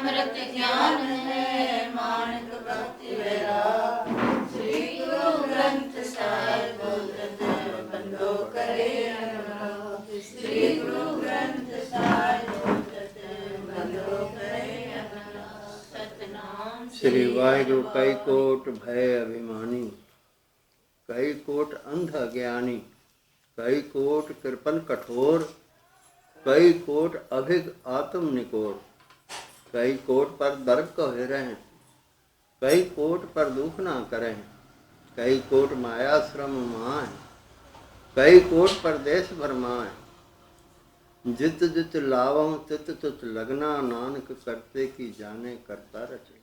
अमृत ज्ञान है मानक भक्ति वैराग, श्री गुरु ग्रंथ साहिब बोलत बंदो करे अनुराग, श्री गुरु ग्रंथ साहिब बोलत बंदो करे अनुराग। सतनाम श्री वाहिगुरु कई कोट भय अभिमानी, कई कोट अंध अज्ञानी, कई कोट कृपन कठोर, कई कोट अभिग आत्म निकोर, कई कोट पर दर्द कहे रहें, कई कोट पर दुख ना करें, कई कोट माया श्रम माए, कई कोट पर देश भरमाए, जित जित लावम तित तित लगना, नानक करते की जाने करता रचे।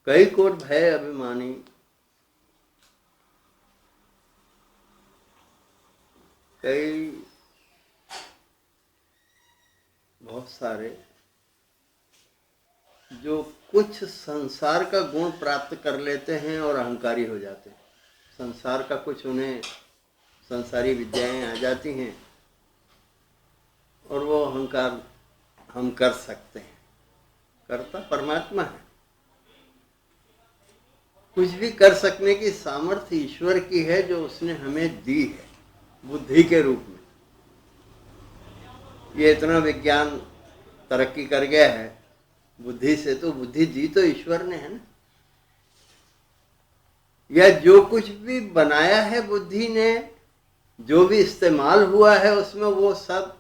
कई कोट भय अभिमानी, कई बहुत सारे जो कुछ संसार का गुण प्राप्त कर लेते हैं और अहंकारी हो जाते हैं। संसार का कुछ उन्हें संसारी विद्याएं आ जाती हैं और वो अहंकार हम कर सकते हैं। करता परमात्मा है। कुछ भी कर सकने की सामर्थ्य ईश्वर की है जो उसने हमें दी है बुद्धि के रूप में। ये इतना विज्ञान तरक्की कर गया है बुद्धि से, तो बुद्धि दी तो ईश्वर ने है ना। या जो कुछ भी बनाया है बुद्धि ने, जो भी इस्तेमाल हुआ है उसमें, वो सब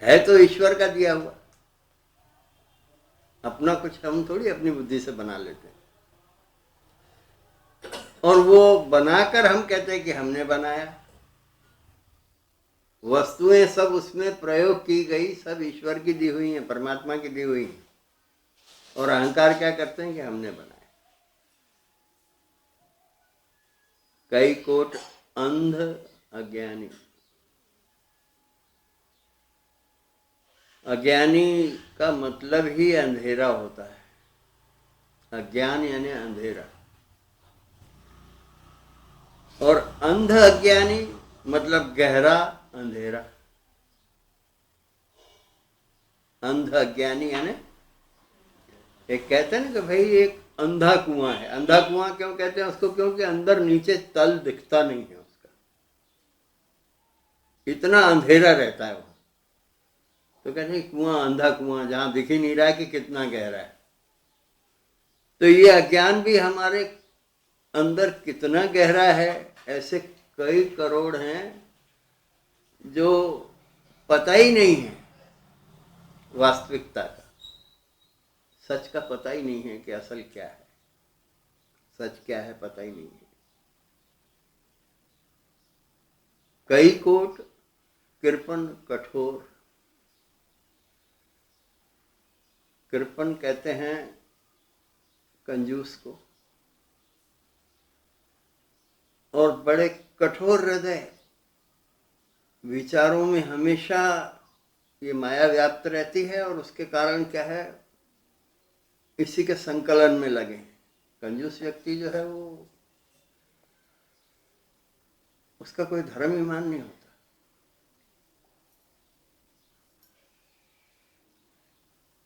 है तो ईश्वर का दिया हुआ। अपना कुछ हम थोड़ी अपनी बुद्धि से बना लेते हैं। और वो बनाकर हम कहते हैं कि हमने बनाया। वस्तुएं सब उसमें प्रयोग की गई, सब ईश्वर की दी हुई हैं, परमात्मा की दी हुई हैं। और अहंकार क्या करते हैं कि हमने बनाया। कई कोट अंध अज्ञानी, अज्ञानी का मतलब ही अंधेरा होता है। अज्ञान यानी अंधेरा। और अंध अज्ञानी मतलब गहरा अंधेरा। अंध अज्ञानी यानी एक कहते हैं ना कि भाई एक अंधा कुआं है। अंधा कुआं क्यों कहते हैं उसको? क्योंकि अंदर नीचे तल दिखता नहीं है उसका, इतना अंधेरा रहता है वहां। तो कहते हैं कुआं, अंधा कुआं, जहां दिख ही नहीं रहा है कि कितना गहरा है। तो ये अज्ञान भी हमारे अंदर कितना गहरा है, ऐसे कई करोड़ हैं जो पता ही नहीं है वास्तविकता का। सच का पता ही नहीं है कि असल क्या है, सच क्या है पता ही नहीं है। कई कोट कृपन कठोर। कृपन कहते हैं कंजूस को, और बड़े कठोर हृदय, विचारों में हमेशा ये माया व्याप्त रहती है और उसके कारण क्या है, इसी के संकलन में लगे। कंजूस व्यक्ति जो है वो, उसका कोई धर्म ईमान नहीं होता।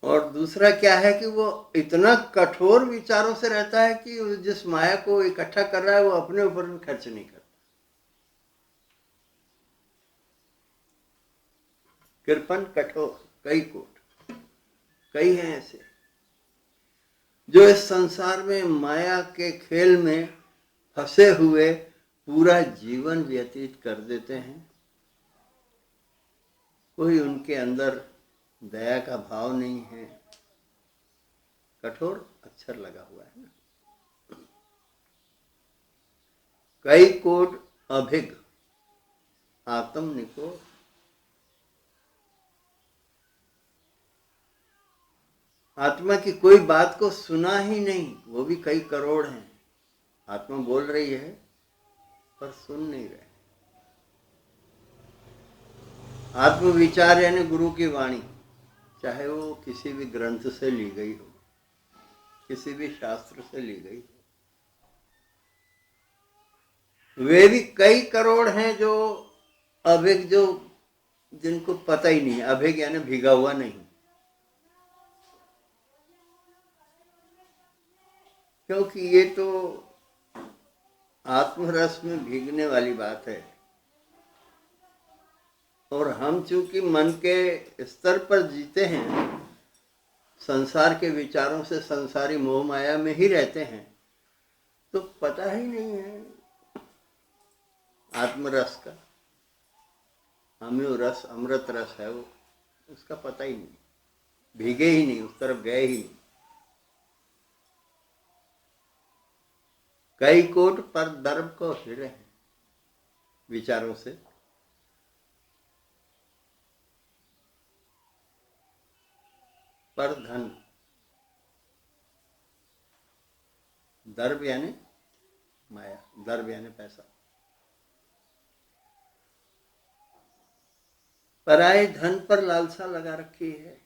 और दूसरा क्या है कि वो इतना कठोर विचारों से रहता है कि जिस माया को इकट्ठा कर रहा है वो अपने ऊपर भी खर्च नहीं करता। कृपन कठोर, कई कोट, कई हैं ऐसे जो इस संसार में माया के खेल में फंसे हुए पूरा जीवन व्यतीत कर देते हैं। कोई उनके अंदर दया का भाव नहीं है। कठोर अक्षर लगा हुआ है ना। कई कोट अभिग आत्म निकोर। आत्मा की कोई बात को सुना ही नहीं, वो भी कई करोड़ हैं। आत्मा बोल रही है पर सुन नहीं रहे। आत्मविचार यानी गुरु की वाणी, चाहे वो किसी भी ग्रंथ से ली गई हो, किसी भी शास्त्र से ली गई हो, वे भी कई करोड़ हैं जो अभिग, जो जिनको पता ही नहीं। अभिग यानी भीगा हुआ नहीं, क्योंकि ये तो आत्मरस में भीगने वाली बात है, और हम चूंकि मन के स्तर पर जीते हैं, संसार के विचारों से संसारी मोह माया में ही रहते हैं, तो पता ही नहीं है आत्मरस का। हमें रस अमृत रस है वो, उसका पता ही नहीं, भीगे ही नहीं, उस तरफ गए ही नहीं। कई कोट पर दर्भ को हिरे हैं विचारों से, पर धन, दर्भ यानी माया, दर्भ यानी पैसा, पराये धन पर लालसा लगा रखी है।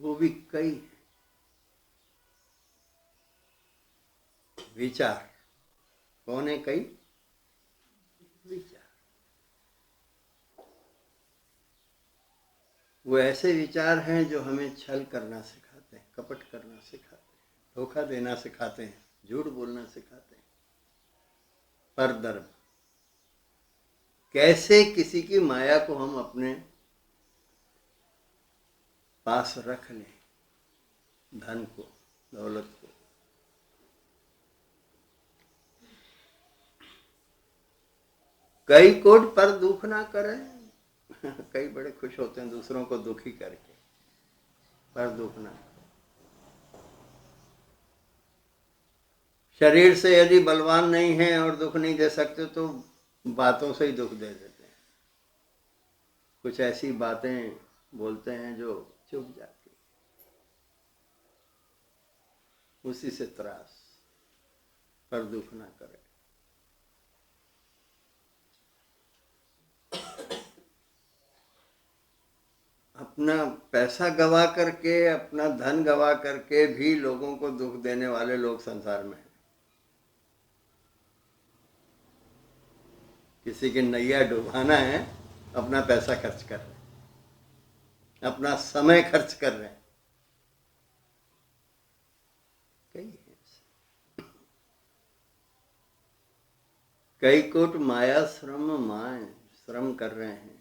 वो भी कई विचार। कौन है कई? विचार। वो ऐसे विचार हैं जो हमें छल करना सिखाते हैं, कपट करना सिखाते हैं, धोखा देना सिखाते हैं, झूठ बोलना सिखाते हैं। पर दर्भ, कैसे किसी की माया को हम अपने पास रख लें, धन को, दौलत को। कई कोट पर दुख ना करें। कई बड़े खुश होते हैं दूसरों को दुखी करके, पर दुख ना करें। शरीर से यदि बलवान नहीं है और दुख नहीं दे सकते तो बातों से ही दुख दे देते हैं। कुछ ऐसी बातें बोलते हैं जो चुभ जाती, उसी से त्रास। पर दुख ना करे। अपना पैसा गवा करके, अपना धन गवा करके भी लोगों को दुख देने वाले लोग संसार में हैं। किसी की नैया डुबाना है, अपना पैसा खर्च कर रहे हैं, अपना समय खर्च कर रहे हैं। कई कोट माया श्रम माए, श्रम कर रहे हैं।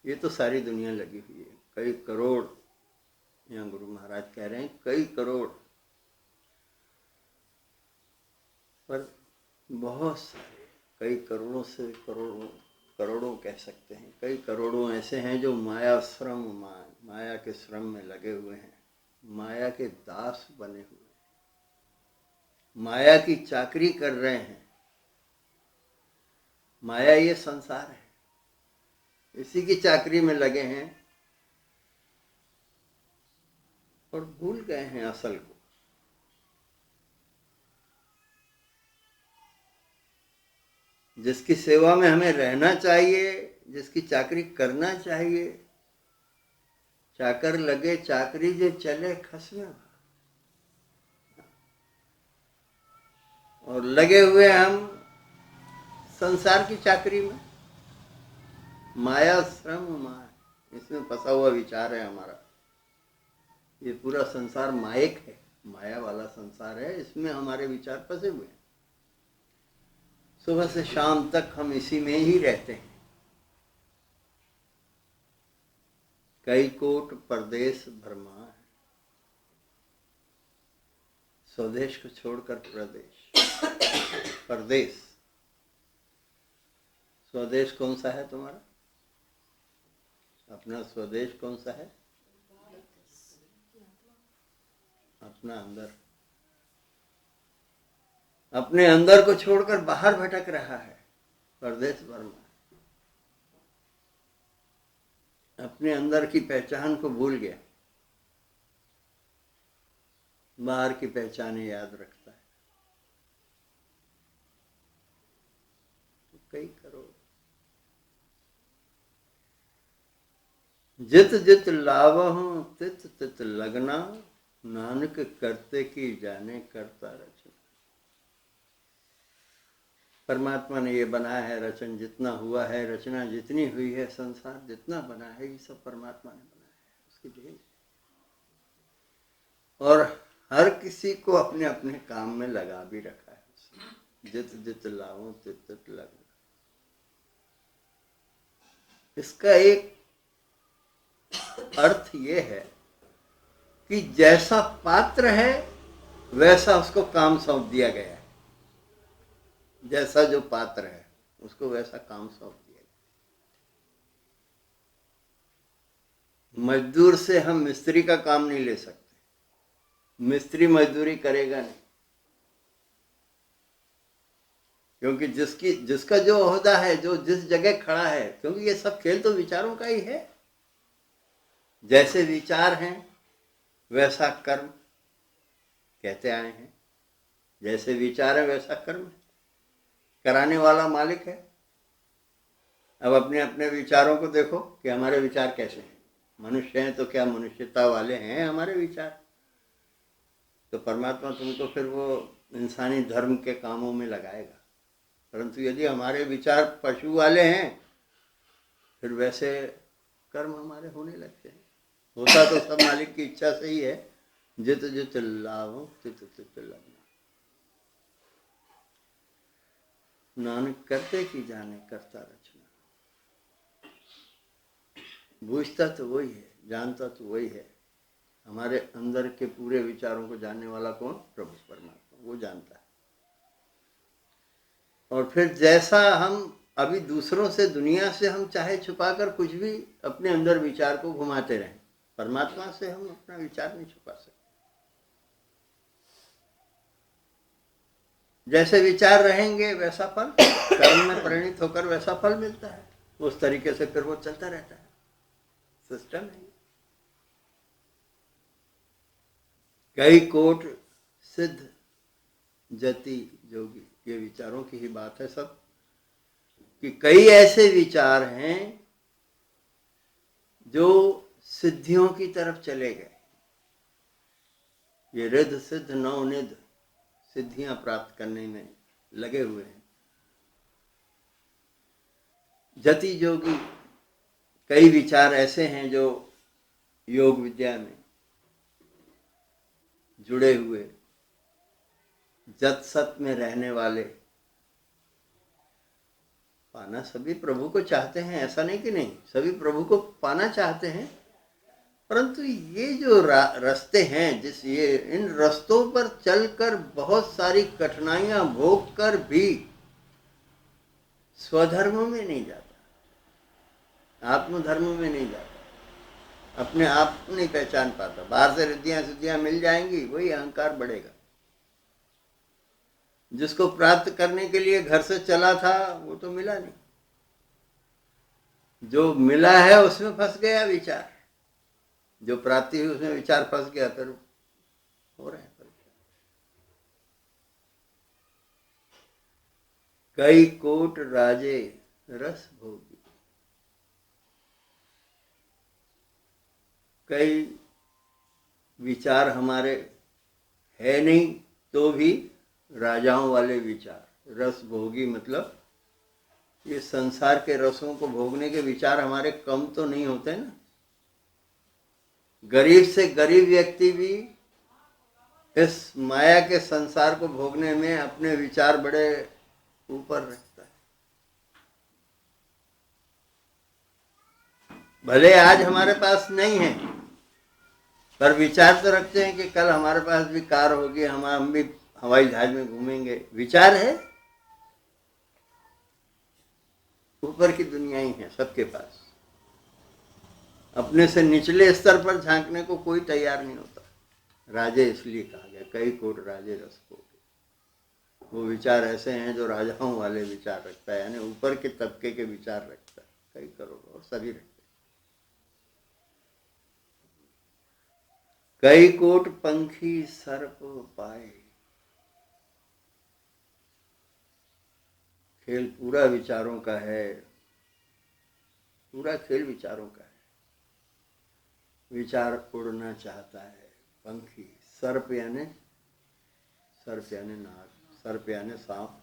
ये तो सारी दुनिया लगी हुई है। कई करोड़, यहाँ गुरु महाराज कह रहे हैं कई करोड़, पर बहुत सारे, कई करोड़ों से करोड़ों, करोड़ों कह सकते हैं, कई करोड़ों ऐसे हैं जो माया श्रम माए, माया के श्रम में लगे हुए हैं, माया के दास बने हुए, माया की चाकरी कर रहे हैं। माया ये संसार है, इसी की चाकरी में लगे हैं और भूल गए हैं असल को। जिसकी सेवा में हमें रहना चाहिए, जिसकी चाकरी करना चाहिए, चाकर लगे चाकरी जे चले खसमे, और लगे हुए हम संसार की चाकरी में। माया श्रम माया, इसमें फंसा हुआ विचार है हमारा। ये पूरा संसार मायक है, माया वाला संसार है, इसमें हमारे विचार फंसे हुए हैं। सुबह से शाम तक हम इसी में ही रहते हैं। कई कोट परदेश भरमा है, स्वदेश को छोड़कर प्रदेश, परदेश। स्वदेश कौन सा है तुम्हारा? अपना स्वदेश कौन सा है? अपना अंदर। अपने अंदर को छोड़कर बाहर भटक रहा है, परदेश भरमा। अपने अंदर की पहचान को भूल गया, बाहर की पहचान याद रखता है। तो कई करोड़, जित जित लावहु तित तित लगना, नानक करते की जाने करता रचना। परमात्मा ने ये बनाया है, रचन जितना हुआ है, रचना जितनी हुई है, संसार जितना बना है, ये सब परमात्मा ने बनाया है, उसकी देन है। और हर किसी को अपने अपने काम में लगा भी रखा है, जित जित लाओ तित तित लगना। इसका एक अर्थ ये है कि जैसा पात्र है वैसा उसको काम सौंप दिया गया है। जैसा जो पात्र है उसको वैसा काम सौंप दिया गया। मजदूर से हम मिस्त्री का काम नहीं ले सकते, मिस्त्री मजदूरी करेगा नहीं, क्योंकि जिसका जो ओहदा है, जो जिस जगह खड़ा है, क्योंकि ये सब खेल तो विचारों का ही है। जैसे विचार हैं वैसा कर्म कहते आए हैं, जैसे विचार है वैसा कर्म है, कराने वाला मालिक है। अब अपने अपने विचारों को देखो कि हमारे विचार कैसे हैं। मनुष्य हैं तो क्या मनुष्यता वाले हैं हमारे विचार? तो परमात्मा तुमको फिर वो इंसानी धर्म के कामों में लगाएगा। परंतु यदि हमारे विचार पशु वाले हैं फिर वैसे कर्म हमारे होने लगते हैं। होता तो सब मालिक की इच्छा से ही है, जित जित लाभो तित तित लगना। नानक करते की जाने करता रचना। बूझता तो वही है, जानता तो वही है। हमारे अंदर के पूरे विचारों को जानने वाला कौन? प्रभु परमात्मा, वो जानता है। और फिर जैसा हम अभी दूसरों से, दुनिया से हम चाहे छुपाकर कुछ भी अपने अंदर विचार को घुमाते रहें, परमात्मा से हम अपना विचार नहीं छुपा सकते। जैसे विचार रहेंगे वैसा फल, कर्म में परिणित होकर वैसा फल मिलता है। उस तरीके से फिर वो चलता रहता है, सिस्टम है। कई कोट सिद्ध जति जोगी, ये विचारों की ही बात है सब, कि कई ऐसे विचार हैं जो सिद्धियों की तरफ चले गए। ये रिद्ध सिद्ध नवनिध सिद्धियां प्राप्त करने में लगे हुए हैं। जति जोगी, कई विचार ऐसे हैं जो योग विद्या में जुड़े हुए, जत सत में रहने वाले। पाना सभी प्रभु को चाहते हैं, ऐसा नहीं कि नहीं, सभी प्रभु को पाना चाहते हैं। परंतु ये जो रास्ते हैं, इन रास्तों पर चलकर बहुत सारी कठिनाइयां भोग कर भी स्वधर्म में नहीं जाता, आत्मधर्म में नहीं जाता, अपने आप को नहीं पहचान पाता। बाहर से रिद्धियां सिद्धियां मिल जाएंगी, वही अहंकार बढ़ेगा। जिसको प्राप्त करने के लिए घर से चला था वो तो मिला नहीं, जो मिला है उसमें फंस गया विचार, जो प्राप्ति हुई उसमें विचार फंस गया, फिर हो रहे हैं परेशान। कई कोट राजे रस भोगी, कई विचार हमारे है नहीं तो भी राजाओं वाले विचार, रस भोगी मतलब ये संसार के रसों को भोगने के विचार हमारे कम तो नहीं होते ना। गरीब से गरीब व्यक्ति भी इस माया के संसार को भोगने में अपने विचार बड़े ऊपर रखता है। भले आज हमारे पास नहीं है, पर विचार तो रखते हैं कि कल हमारे पास भी कार होगी, हम भी हवाई जहाज में घूमेंगे। विचार है, ऊपर की दुनिया ही है सबके पास। अपने से निचले स्तर पर झांकने को कोई तैयार नहीं होता। राजे इसलिए कहा गया, कई कोट राजे रस भोगी। वो विचार ऐसे हैं जो राजाओं वाले विचार रखता है, यानी ऊपर के तबके के विचार रखता है, कई करोड़ और सभी रखते हैं। कई कोट पंखी सर्प पाए, खेल पूरा विचारों का है, पूरा खेल विचारों का है। विचार उड़ना चाहता है, पंखी, सर्प यानी नाग, सर्प यानी सांप,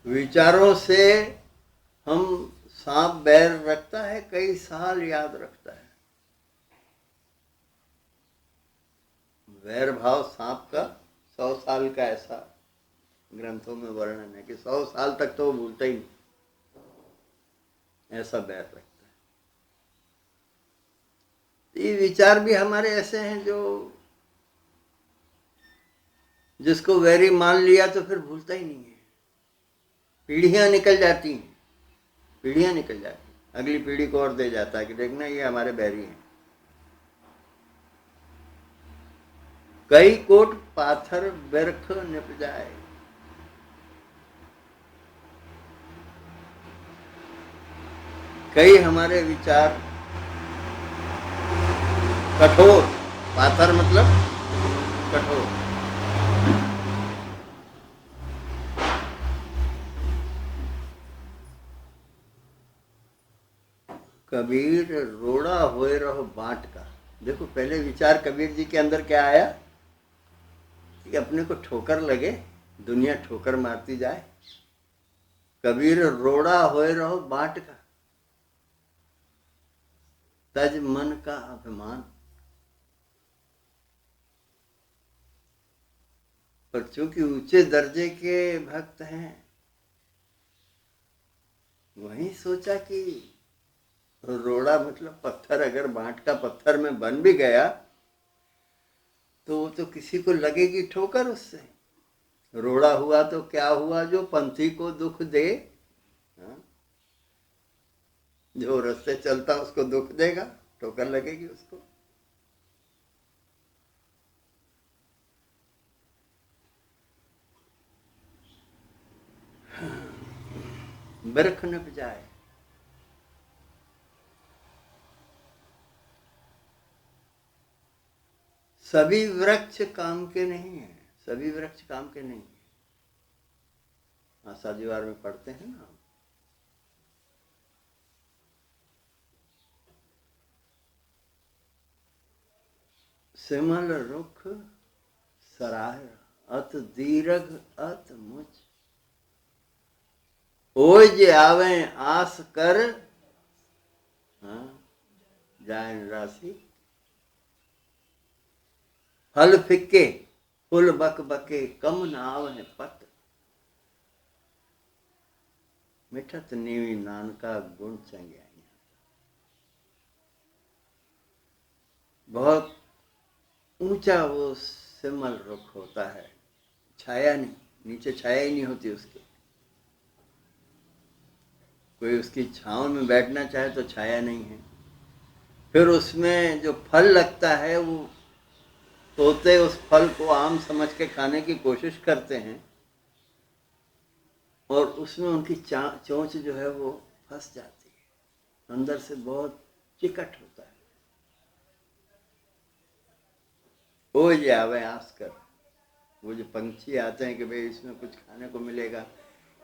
विचारों से हम सांप बैर रखता है, कई साल याद रखता है। वैर भाव सांप का 100 साल का ऐसा ग्रंथों में वर्णन है कि 100 साल तक तो वो भूलता ही नहीं, ऐसा बैर रखता है। ये विचार भी हमारे ऐसे हैं जो जिसको वैरी मान लिया तो फिर भूलता ही नहीं है। पीढ़ियां निकल जाती हैं, पीढ़ियां निकल जाती हैं, अगली पीढ़ी को और दे जाता है कि देखना ये हमारे बैरी हैं। कई कोट पाथर बिरख निपजाए, कई हमारे विचार कठोर, पाथर मतलब कठोर, कबीर रोड़ा होए रहो बाट का। देखो पहले विचार कबीर जी के अंदर क्या आया कि अपने को ठोकर लगे, दुनिया ठोकर मारती जाए। कबीर रोड़ा होए रहो बाट का, तज मन का अभिमान। पर चूंकि ऊंचे दर्जे के भक्त हैं, वहीं सोचा कि रोड़ा मतलब पत्थर, अगर बांट का पत्थर में बन भी गया तो वो तो किसी को लगेगी ठोकर उससे। रोड़ा हुआ तो क्या हुआ, जो पंथी को दुख दे, जो रास्ते चलता उसको दुख देगा, ठोकर लगेगी उसको। बिरख न जाए, सभी वृक्ष काम के नहीं है, सभी वृक्ष काम के नहीं है। आसादीवार में पढ़ते हैं ना, सिमल रुख सराय अत दीर्घ अत मुझ, ओय जे आवे आस कर, जाए राशि। फल फिक्के फुल बक बके, कम न आवे पत, मिठत नीवी नानका गुण चंग्या। बहुत ऊंचा वो सिमल रुख होता है, छाया नहीं, नीचे छाया ही नहीं होती उसकी। कोई उसकी छांव में बैठना चाहे तो छाया नहीं है। फिर उसमें जो फल लगता है वो तोते उस फल को आम समझ के खाने की कोशिश करते हैं और उसमें उनकी चोंच जो है वो फंस जाती है, अंदर से बहुत चिकट होता है। वो ये आवे आस कर, वो जो पंछी आते हैं कि भाई इसमें कुछ खाने को मिलेगा,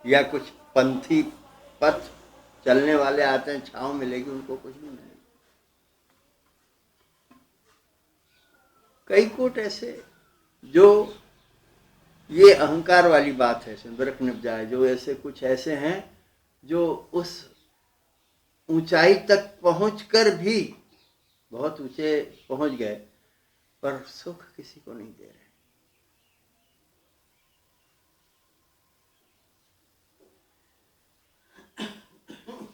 या कुछ पंथी पथ चलने वाले आते हैं, छांव मिलेगी, उनको कुछ नहीं मिलेगा। कई कोट ऐसे जो ये अहंकार वाली बात है, बिरख निप जाए, जो ऐसे कुछ ऐसे हैं जो उस ऊंचाई तक पहुंचकर भी बहुत ऊंचे पहुंच गए पर सुख किसी को नहीं दे रहे।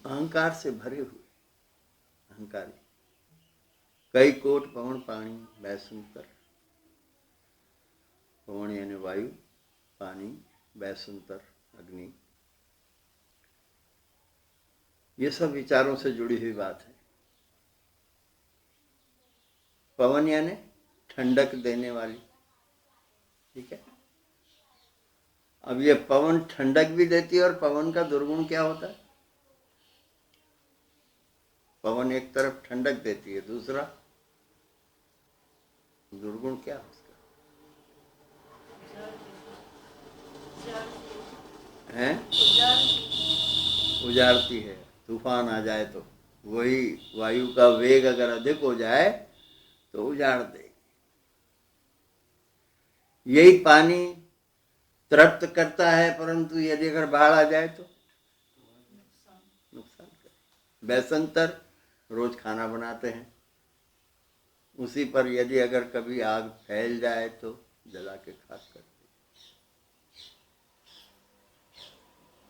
अहंकार से भरे हुए अहंकारी। कई कोट पवन पानी बैसुंतर, पवन यानी वायु, पानी बैसुंतर अग्नि, ये सब विचारों से जुड़ी हुई बात है। पवन यानी ठंडक देने वाली, ठीक है। अब ये पवन ठंडक भी देती है, और पवन का दुर्गुण क्या होता है? पवन एक तरफ ठंडक देती है, दूसरा दुर्गुण क्या है उसका? हैं? उजाड़ती है। तूफान आ जाए तो, वही वायु का वेग अगर अधिक हो जाए तो उजाड़ दे। यही पानी तृप्त करता है, परंतु यदि अगर बाढ़ आ जाए तो नुकसान करे। बेसंतर रोज खाना बनाते हैं, उसी पर यदि अगर कभी आग फैल जाए तो जला के खाक करते।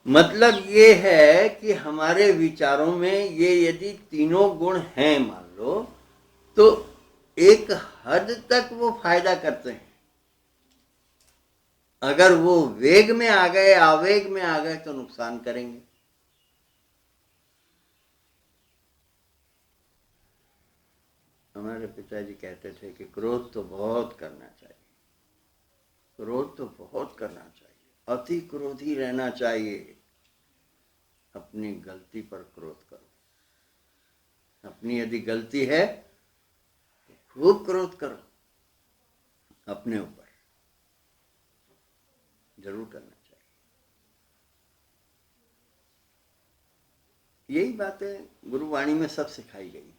मतलब ये है कि हमारे विचारों में ये यदि तीनों गुण हैं मान लो, तो एक हद तक वो फायदा करते हैं। अगर वो वेग में आ गए, आवेग में आ गए तो नुकसान करेंगे। हमारे पिताजी कहते थे कि क्रोध तो बहुत करना चाहिए, क्रोध तो बहुत करना चाहिए, अति क्रोधी रहना चाहिए। अपनी गलती पर क्रोध करो। अपनी यदि गलती है तो खूब क्रोध करो, अपने ऊपर जरूर करना चाहिए। यही बातें गुरुवाणी में सब सिखाई गई।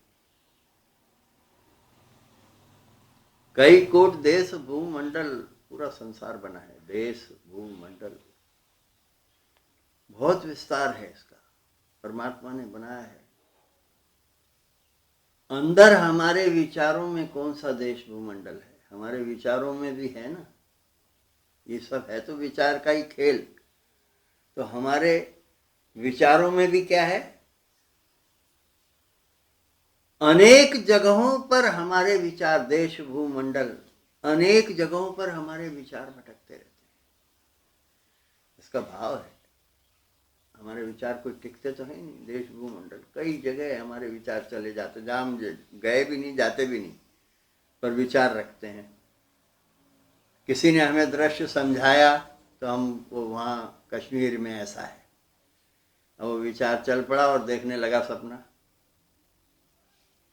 कई कोट देश भूमंडल, पूरा संसार बना है। देश भूमंडल बहुत विस्तार है इसका, परमात्मा ने बनाया है। अंदर हमारे विचारों में कौन सा देश भूमंडल है? हमारे विचारों में भी है ना। ये सब है तो विचार का ही खेल। तो हमारे विचारों में भी क्या है? अनेक जगहों पर हमारे विचार, देश भूमंडल, अनेक जगहों पर हमारे विचार भटकते रहते हैं। इसका भाव है। हमारे विचार कोई टिकते तो है नहीं। देश भूमंडल कई जगह हमारे विचार चले जाते, जहाँ हम गए भी नहीं, जाते भी नहीं, पर विचार रखते हैं। किसी ने हमें दृश्य समझाया तो हमको वहाँ कश्मीर में ऐसा है, वो विचार चल पड़ा और देखने लगा सपना।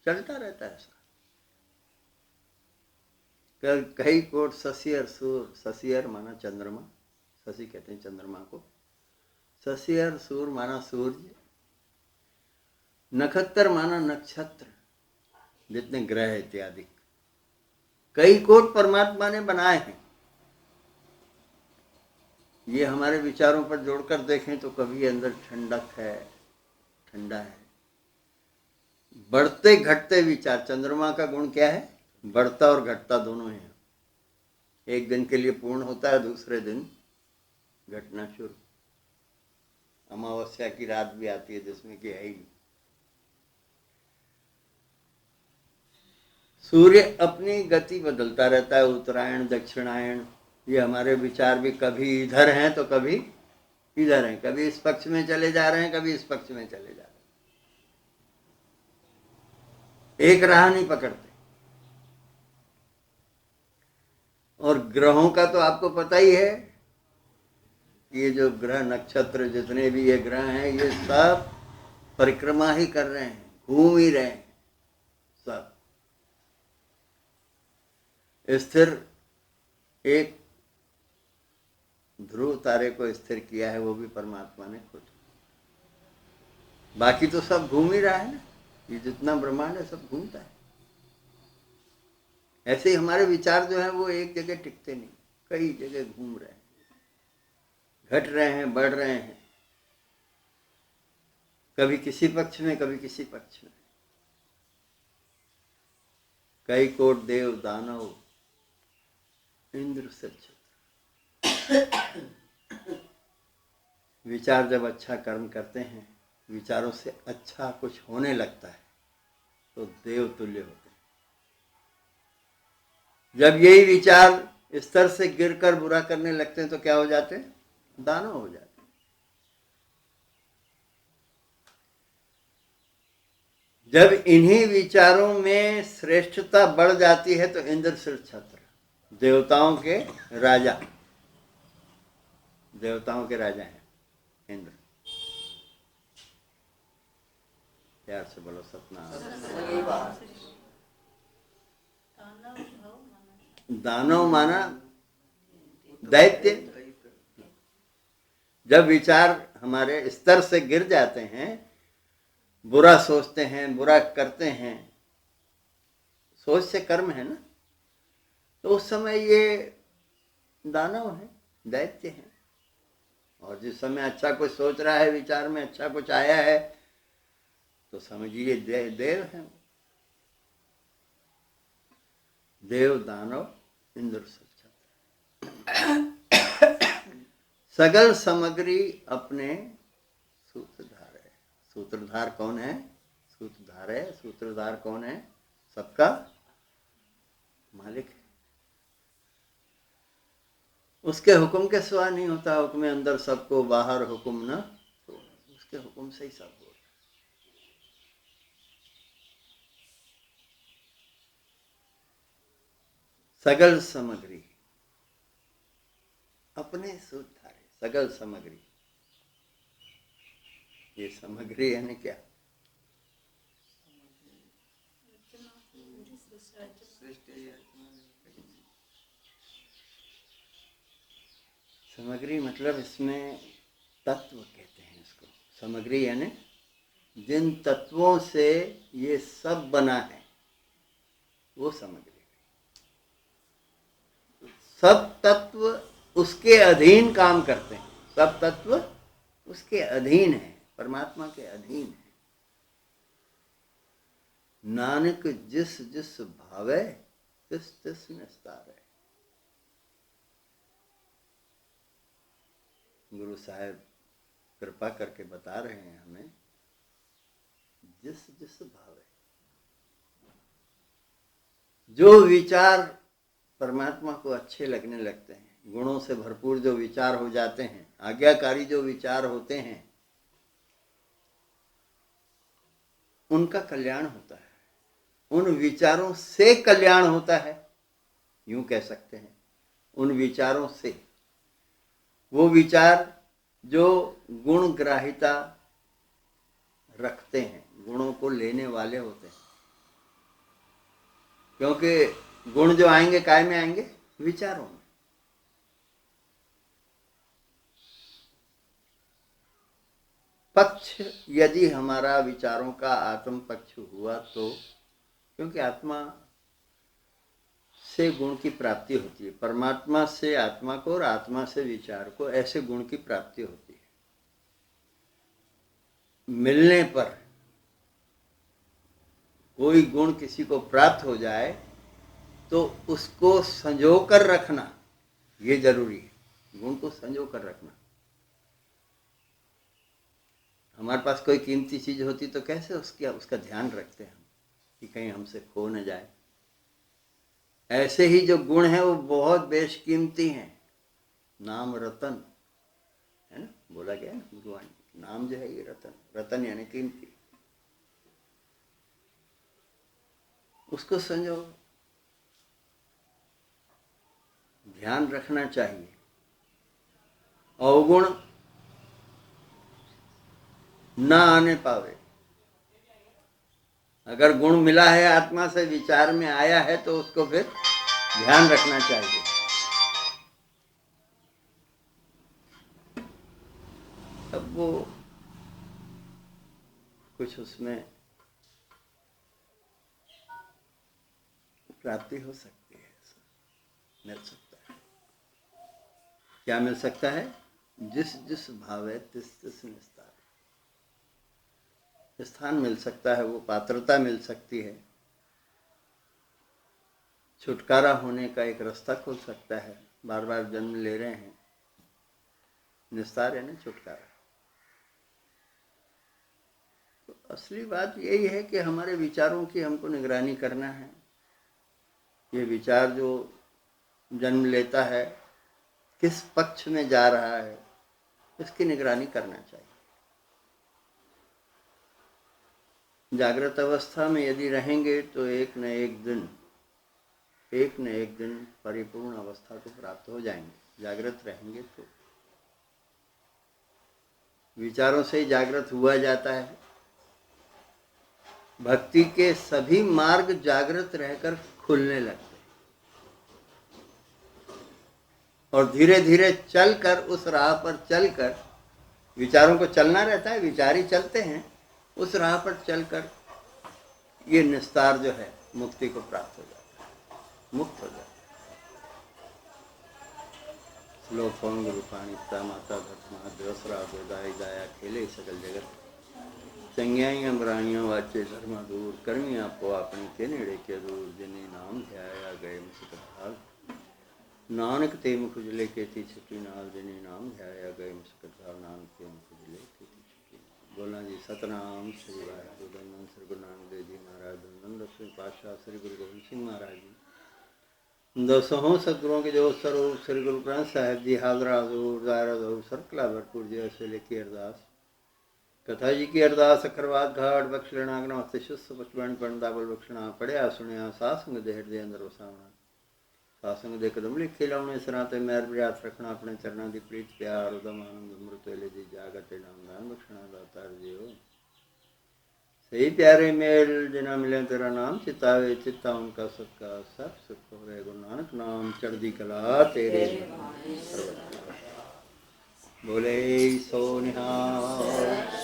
चलता रहता है ऐसा। कई कोट शशियर सूर, शशियर माना चंद्रमा, शशि कहते हैं चंद्रमा को, शशियर सूर माना सूर्य, नक्षत्र माना नक्षत्र, जितने ग्रह इत्यादि। कई कोट परमात्मा ने बनाए हैं। ये हमारे विचारों पर जोड़कर देखें तो कभी अंदर ठंडक है, ठंडा है। बढ़ते घटते विचार, चंद्रमा का गुण क्या है? बढ़ता और घटता दोनों है। एक दिन के लिए पूर्ण होता है, दूसरे दिन घटना शुरू। अमावस्या की रात भी आती है जिसमें कि है ही। सूर्य अपनी गति बदलता रहता है, उत्तरायण दक्षिणायण। ये हमारे विचार भी कभी इधर हैं तो कभी इधर हैं, कभी इस पक्ष में चले जा रहे हैं, कभी इस पक्ष में चले जा रहे हैं, एक राह नहीं पकड़ते। और ग्रहों का तो आपको पता ही है, ये जो ग्रह नक्षत्र जितने भी ये ग्रह हैं, ये सब परिक्रमा ही कर रहे हैं, घूम ही रहे हैं सब। स्थिर एक ध्रुव तारे को स्थिर किया है, वो भी परमात्मा ने खुद। बाकी तो सब घूम ही रहा है ना। ये जितना ब्रह्मांड है सब घूमता है। ऐसे ही हमारे विचार जो है वो एक जगह टिकते नहीं, कई जगह घूम रहे हैं, घट रहे हैं, बढ़ रहे हैं, कभी किसी पक्ष में, कभी किसी पक्ष में। कई कोट देव दानव इंद्र से विचार जब अच्छा कर्म करते हैं, विचारों से अच्छा कुछ होने लगता है तो देव तुल्य होते हैं। जब यही विचार स्तर से गिरकर बुरा करने लगते हैं तो क्या हो जाते हैं? दानव हो जाते हैं। जब इन्हीं विचारों में श्रेष्ठता बढ़ जाती है तो इंद्र सिर छत्र, देवताओं के राजा, देवताओं के राजा हैं इंद्र। प्यार से बोलो सतनाम। दानव माना दैत्य। जब विचार हमारे स्तर से गिर जाते हैं, बुरा सोचते हैं, बुरा करते हैं, सोच से कर्म है ना, तो उस समय ये दानव है, दैत्य हैं। और जिस समय अच्छा कुछ सोच रहा है, विचार में अच्छा कुछ आया है, तो समझिए देव हैं। देव, दानव, इंद्र, सगल सामग्री अपने सूत्रधार है। सूत्रधार कौन है? सूत्रधार है। सूत्रधार कौन है? सबका मालिक है। उसके हुक्म के सिवा नहीं होता। हुक्म अंदर सबको, बाहर हुक्म न, तो उसके हुक्म से ही सब हो। सगल सामग्री अपने सूत्रधार है। सगल सामग्री, ये सामग्री यानी क्या? सामग्री मतलब इसमें तत्व कहते हैं इसको। सामग्री यानी जिन तत्वों से ये सब बना है, वो सामग्री। सब तत्व उसके अधीन काम करते हैं। सब तत्व उसके अधीन है, परमात्मा के अधीन है। नानक जिस जिस भावे तिस तिस निस्तार है। गुरु साहब कृपा करके बता रहे हैं हमें, जिस जिस भावे, जो विचार परमात्मा को अच्छे लगने लगते हैं, गुणों से भरपूर जो विचार हो जाते हैं, आज्ञाकारी जो विचार होते हैं, उनका कल्याण होता है। उन विचारों से कल्याण होता है, यूं कह सकते हैं। उन विचारों से, वो विचार जो गुण ग्राहिता रखते हैं, गुणों को लेने वाले होते हैं। क्योंकि गुण जो आएंगे काय में आएंगे? विचारों में। पक्ष यदि हमारा विचारों का आत्म पक्ष हुआ तो, क्योंकि आत्मा से गुण की प्राप्ति होती है। परमात्मा से आत्मा को और आत्मा से विचार को, ऐसे गुण की प्राप्ति होती है। मिलने पर कोई गुण किसी को प्राप्त हो जाए तो उसको संजो कर रखना ये जरूरी है। गुण को संजो कर रखना। हमारे पास कोई कीमती चीज होती तो कैसे उसका ध्यान रखते हैं हम, कि कहीं हमसे खो न जाए। ऐसे ही जो गुण हैं वो बहुत बेशकीमती हैं। नाम रतन है ना, बोला गया ना भगवान, नाम जो है ये रतन। रतन यानी कीमती। उसको संजो, ध्यान रखना चाहिए। अवगुण ना आने पावे। अगर गुण मिला है, आत्मा से विचार में आया है, तो उसको फिर ध्यान रखना चाहिए। तब वो कुछ उसमें प्राप्ति हो सकती है, मिल सकता है। क्या मिल सकता है? जिस जिस भावे तिस तिस निस्तार। स्थान मिल सकता है, वो पात्रता मिल सकती है, छुटकारा होने का एक रास्ता खुल सकता है। बार बार जन्म ले रहे हैं, निस्तार यानी छुटकारा। तो असली बात यही है कि हमारे विचारों की हमको निगरानी करना है। ये विचार जो जन्म लेता है, किस पक्ष में जा रहा है, इसकी निगरानी करना चाहिए। जागृत अवस्था में यदि रहेंगे तो एक न एक दिन परिपूर्ण अवस्था को प्राप्त हो जाएंगे। जागृत रहेंगे तो विचारों से ही जागृत हुआ जाता है। भक्ति के सभी मार्ग जागृत रहकर खुलने लगते हैं, और धीरे धीरे चलकर, उस राह पर चलकर, विचारों को चलना रहता है, विचार ही चलते हैं, उस राह पर चलकर ये निस्तार जो है, मुक्ति को प्राप्त हो जाता है, मुक्त हो जाता है। लोक पवन गुरु पाणी पिता माता धर्मा दसरा गोदाई दाया खेले सकल जगत चंगियाइयां बुराइयां वाचे धर्मा दूर कर्मियां पो अपनी के नेड़े के दूर जिन्हें नाम ध्याया गए मुस्कत भाग नानक ते मुख उजले केती छुट्टी नाल जिन्हें नाम ध्याया गए मुस्कत भाग नानक ते मुख उजले केती छुट्टी बोलना जी सतनाम श्री वाहिगुरु धੰन श्री गुरु नानक देव जी महाराज धੰन 10वें पातशाह श्री गुरु गोबिंद सिंह महाराज जी दसों सदगुरुओं के जो स्वरूप श्री गुरु ग्रंथ साहिब जी हाजरा हजूर दायरा हजूर सरकला भरपूर जी ऐसे लेके अरदास कथा जी की अरदास अखरवाद घाट बख्श लेना अग्नवास्ते शुस्स बचपन पंडाबल बख्शना पढ़िया सुनिया सासंग दे हृदय अंदर वसावना सासंग दे कदम लिखे लाउने सरा ते मैर ब्रियात रखना अपने चरणों की प्रीत प्यार उदम आनंद अमृत वेले दी जागत नाम दान बख्शना दातार जियो सही प्यारे मेल जिना मिले तेरा नाम चितावे चित्ता उनका सबका सब सुख होवे गुरु नानक नाम चढ़दी कला तेरे बोले सो निहाल